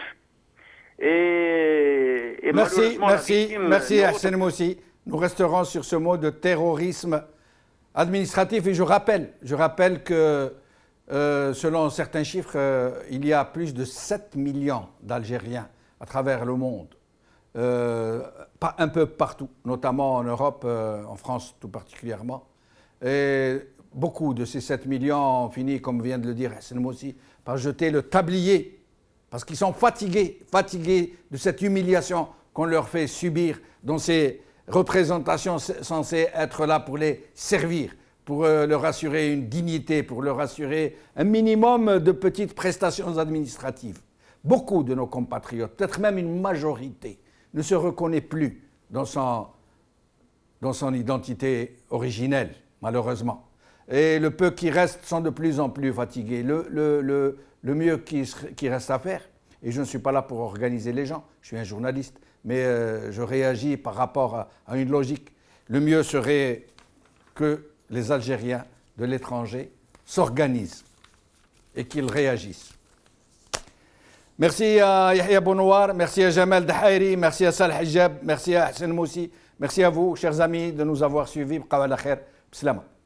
Et merci Hassan Moussi. Nous resterons sur ce mot de terrorisme administratif et je rappelle que selon certains chiffres, il y a plus de 7 millions d'Algériens à travers le monde, un peu partout, notamment en Europe, en France tout particulièrement. Et beaucoup de ces 7 millions ont fini, comme vient de le dire Hassan Moussi, par jeter le tablier, parce qu'ils sont fatigués de cette humiliation qu'on leur fait subir dans ces représentations censées être là pour les servir, pour leur assurer une dignité, pour leur assurer un minimum de petites prestations administratives. Beaucoup de nos compatriotes, peut-être même une majorité, ne se reconnaît plus dans son identité originelle, malheureusement. Et le peu qui reste sont de plus en plus fatigués. Le mieux qui reste à faire, et je ne suis pas là pour organiser les gens, je suis un journaliste, mais je réagis par rapport à une logique. Le mieux serait que les Algériens de l'étranger s'organisent et qu'ils réagissent. Merci à Yahya Bounouar, merci à Jamal Dahairi, merci à Saleh Hijab, merci à Hassan Moussi, merci à vous, chers amis, de nous avoir suivis. Bqaw ala khair. Bislama.